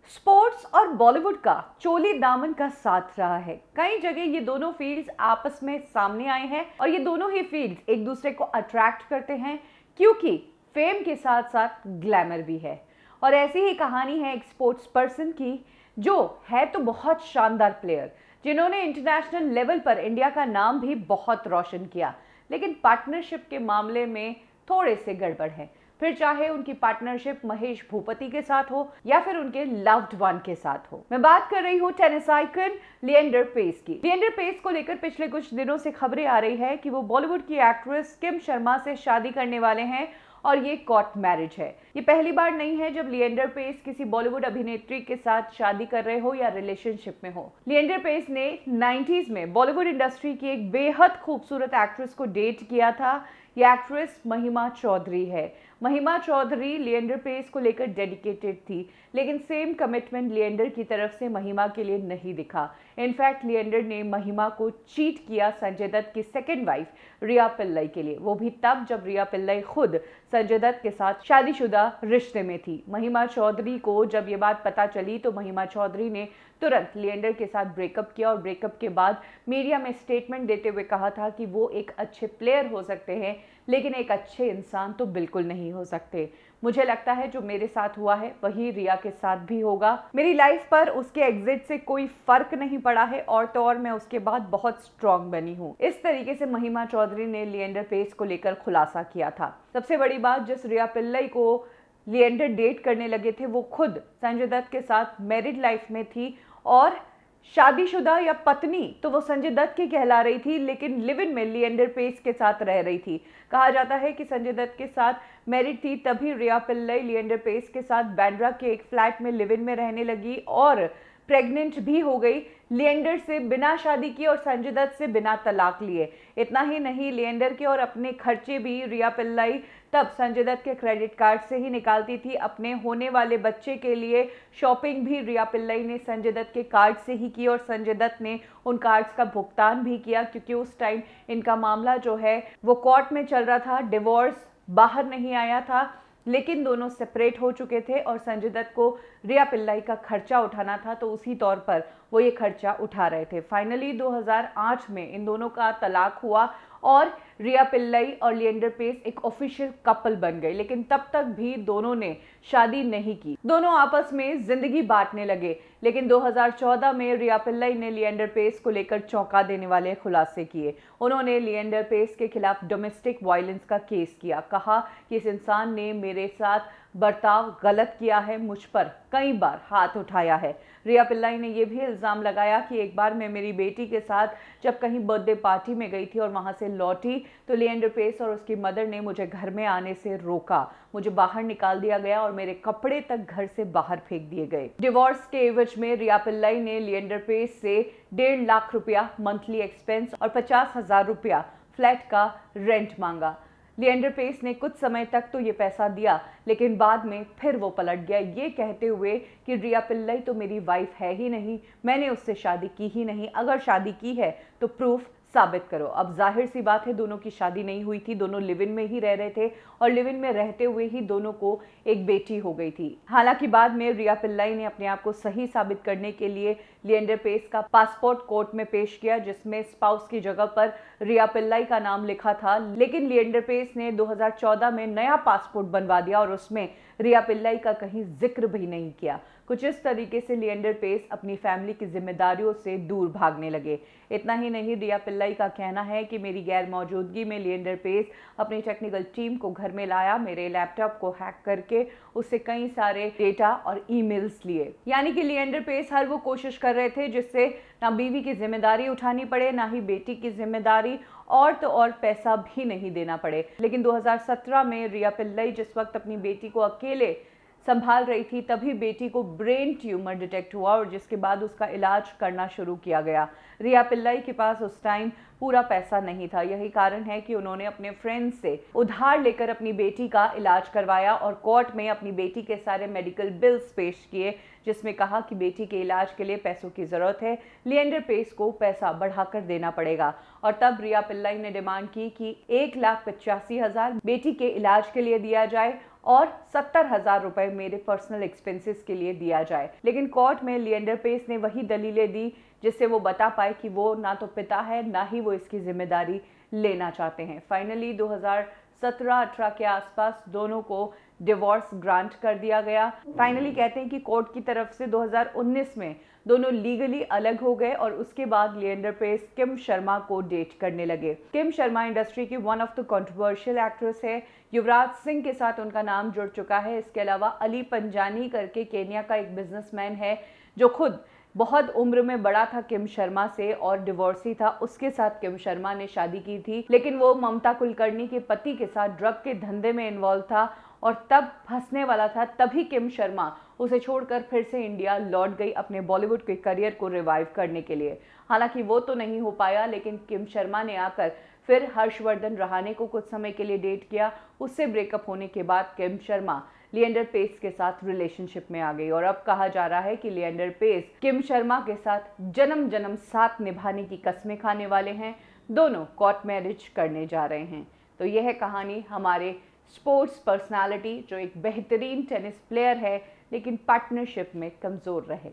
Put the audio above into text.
Sports और बॉलीवुड का चोली दामन का साथ रहा है। कई जगह ये दोनों फील्ड्स आपस में सामने आए हैं और ये दोनों ही फील्ड्स एक दूसरे को अट्रैक्ट करते हैं क्योंकि फेम के साथ साथ ग्लैमर भी है। और ऐसी ही कहानी है एक स्पोर्ट्स पर्सन की जो है तो बहुत शानदार प्लेयर, जिन्होंने इंटरनेशनल लेवल पर इंडिया का नाम भी बहुत रोशन किया, लेकिन पार्टनरशिप के मामले में थोड़े से गड़बड़ है। फिर चाहे उनकी पार्टनरशिप महेश भूपति के साथ हो या फिर उनके लव्ड वन के साथ हो। मैं बात कर रही हूँ टेनिस आइकन लिएंडर पेस की। लिएंडर पेस को लेकर पिछले कुछ दिनों से खबरें आ रही है कि वो बॉलीवुड की एक्ट्रेस किम शर्मा से शादी करने वाले हैं और ये कोर्ट मैरिज है। ये पहली बार नहीं है जब लिएंडर पेस किसी बॉलीवुड अभिनेत्री के साथ शादी कर रहे हो या रिलेशनशिप में हो। लिएंडर पेस ने 90s में बॉलीवुड इंडस्ट्री की एक बेहद खूबसूरत एक्ट्रेस को डेट किया था। ये एक्ट्रेस महिमा चौधरी है। महिमा चौधरी लिएंडर पेस को लेकर डेडिकेटेड थी, लेकिन सेम कमिटमेंट लिएंडर की तरफ से महिमा के लिए नहीं दिखा। इनफैक्ट लिएंडर ने महिमा को चीट किया संजय दत्त की सेकेंड वाइफ रिया पिल्लई के लिए, वो भी तब जब रिया पिल्लई खुद संजय दत्त के साथ शादीशुदा रिश्ते में थी। महिमा चौधरी को जब ये बात पता चली तो महिमा चौधरी ने तुरंत लिएंडर के साथ ब्रेकअप किया और ब्रेकअप के बाद मीडिया में स्टेटमेंट देते हुए कहा था कि वो एक अच्छे प्लेयर हो सकते हैं, लेकिन एक अच्छे इंसान तो बिल्कुल नहीं हो सकते। मुझे लगता है जो मेरे साथ हुआ है वही रिया के साथ भी होगा। मेरी लाइफ पर उसके एग्जिट से कोई फर्क नहीं पड़ा है और तो और मैं उसके बाद बहुत स्ट्रांग बनी हूँ। इस तरीके से महिमा चौधरी ने लिएंडर पेस को लेकर खुलासा किया था। सबसे बड़ी बात, जिस रिया पिल्लई को लिएंडर डेट करने लगे थे वो खुद संजय दत्त के साथ मैरिड लाइफ में थी और शादीशुदा या पत्नी तो वो संजय दत्त की कहला रही थी, लेकिन लिव इन में लिएंडर पेस के साथ रह रही थी। कहा जाता है कि संजय दत्त के साथ मैरिड थी, तभी रिया पिल्लई लिएंडर पेस के साथ बांद्रा के एक फ्लैट में लिव इन में रहने लगी और प्रेग्नेंट भी हो गई। लिएंडर से बिना शादी किए और संजय दत्त से बिना तलाक लिए। इतना ही नहीं, लिएंडर के और अपने खर्चे भी रिया पिल्लई तब संजय दत्त के क्रेडिट कार्ड से ही निकालती थी। अपने होने वाले बच्चे के लिए शॉपिंग भी रिया पिल्लई ने संजय दत्त के कार्ड से ही की और संजय दत्त ने उन कार्ड्स का भुगतान भी किया, क्योंकि उस टाइम इनका मामला जो है वो कोर्ट में चल रहा था। डिवोर्स बाहर नहीं आया था, लेकिन दोनों सेपरेट हो चुके थे और संजय दत्त को रिया पिल्लई का खर्चा उठाना था, तो उसी तौर पर वो ये खर्चा उठा रहे थे। फाइनली 2008 में इन दोनों का तलाक हुआ और रिया पिल्लई और लिएंडर पेस एक ऑफिशियल कपल बन गए, लेकिन तब तक भी दोनों ने शादी नहीं की। दोनों आपस में जिंदगी बांटने लगे, लेकिन 2014 में रिया पिल्लई ने लिएंडर पेस को लेकर चौंका देने वाले खुलासे किए। उन्होंने लिएंडर पेस के खिलाफ डोमेस्टिक वायलेंस का केस किया। कहा कि इस इंसान ने मेरे साथ बर्ताव गलत किया है, मुझ पर कई बार हाथ उठाया है। रिया पिल्लई ने यह भी इल्जाम लगाया कि एक बार मैं मेरी बेटी के साथ जब कहीं बर्थडे पार्टी में गई थी और वहां से लौटी तो लिएंडर पेस और उसकी मदर ने मुझे घर में आने से रोका, मुझे बाहर निकाल दिया गया और मेरे कपड़े तक घर से बाहर फेंक दिए गए। डिवोर्स के एवज में रिया पिल्लई ने लिएंडर पेस से 1.5 लाख रुपया मंथली एक्सपेंस और 50,000 रुपया फ्लैट का रेंट मांगा। लिएंडर पेस ने कुछ समय तक तो ये पैसा दिया, लेकिन बाद में फिर वो पलट गया, ये कहते हुए कि रिया पिल्लई तो मेरी वाइफ है ही नहीं, मैंने उससे शादी की ही नहीं, अगर शादी की है तो प्रूफ साबित करो। अब जाहिर सी बात है, दोनों की शादी नहीं हुई थी, दोनों लिव इन में ही रह रहे थे और लिव इन में रहते हुए ही दोनों को एक बेटी हो गई थी। हालांकि बाद में रिया पिल्लई ने अपने आप को सही साबित करने के लिए लिएंडर पेस का पासपोर्ट कोर्ट में पेश किया, जिसमें स्पाउस की जगह पर रिया पिल्लई का नाम लिखा था, लेकिन लिएंडर पेस ने 2014 में नया पासपोर्ट बनवा दिया और उसमें रिया पिल्लई का कहीं जिक्र भी नहीं किया। कुछ इस तरीके से लिएंडर पेस अपनी फैमिली की जिम्मेदारियों से दूर भागने लगे। इतना ही नहीं, रिया पिल्लई का कहना है कि मेरी गैर मौजूदगी में लिएंडर पेस अपनी टेक्निकल टीम को घर में लाया, मेरे लैपटॉप को हैक करके उससे कई सारे डेटा और ईमेल्स लिए। यानी कि लिएंडर पेस हर वो कोशिश कर रहे थे जिससे ना बीवी की जिम्मेदारी उठानी पड़े, ना ही बेटी की जिम्मेदारी, और तो और पैसा भी नहीं देना पड़े। लेकिन 2017 में रिया पिल्लई जिस वक्त अपनी बेटी को अकेले संभाल रही थी, तभी बेटी को ब्रेन ट्यूमर डिटेक्ट हुआ और जिसके बाद उसका इलाज करना शुरू किया गया। रिया पिल्लई के पास उस टाइम पूरा पैसा नहीं था। यही कारण है कि उन्होंने अपने फ्रेंड से उधार लेकर अपनी बेटी का इलाज करवाया और कोर्ट में अपनी बेटी के सारे मेडिकल बिल्स पेश किए, जिसमें कहा कि बेटी के इलाज के लिए पैसों की जरूरत है, लिएंडर पेस को पैसा बढ़ाकर देना पड़ेगा। और तब रिया पिल्लाई ने डिमांड की कि 1,85,000 बेटी के इलाज के लिए दिया जाए और 70,000 रुपए मेरे पर्सनल एक्सपेंसेस के लिए दिया जाए। लेकिन कोर्ट में लिएंडर पेस ने वही दलीलें दी जिससे वो बता पाए कि वो ना तो पिता है, ना ही वो इसकी जिम्मेदारी लेना चाहते हैं। फाइनली 2017-18 के आसपास दोनों को डिवोर्स ग्रांट कर दिया गया। फाइनली कहते हैं कि कोर्ट की तरफ से 2019 में दोनों लीगली अलग हो गए और उसके बाद लिएंडर पेस किम शर्मा को डेट करने लगे। किम शर्मा इंडस्ट्री की one of the controversial actress है। युवराज सिंह के साथ उनका नाम जुड़ चुका है। इसके अलावा अली पंजानी करके केन्या का एक बिजनेसमैन है जो खुद बहुत उम्र में बड़ा था किम शर्मा से और डिवोर्सी था। उसके साथ किम शर्मा ने शादी की थी, लेकिन वो ममता कुलकर्णी के पति के साथ ड्रग के धंधे में इन्वॉल्व था और तब फंसने वाला था। तभी किम शर्मा उसे छोड़कर फिर से इंडिया लौट गई अपने बॉलीवुड के करियर को रिवाइव करने के लिए। हालांकि वो तो नहीं हो पाया, लेकिन किम शर्मा ने आकर फिर हर्षवर्धन रहाणे को कुछ समय के लिए डेट किया। उससे ब्रेकअप होने के बाद किम शर्मा लिएंडर पेस के साथ रिलेशनशिप में आ गई और अब कहा जा रहा है कि लिएंडर पेस किम शर्मा के साथ जन्म जन्म साथ निभाने की कस्में खाने वाले हैं। दोनों कोर्ट मैरिज करने जा रहे हैं। तो यह है कहानी हमारे स्पोर्ट्स पर्सनालिटी जो एक बेहतरीन टेनिस प्लेयर है लेकिन पार्टनरशिप में कमजोर रहे।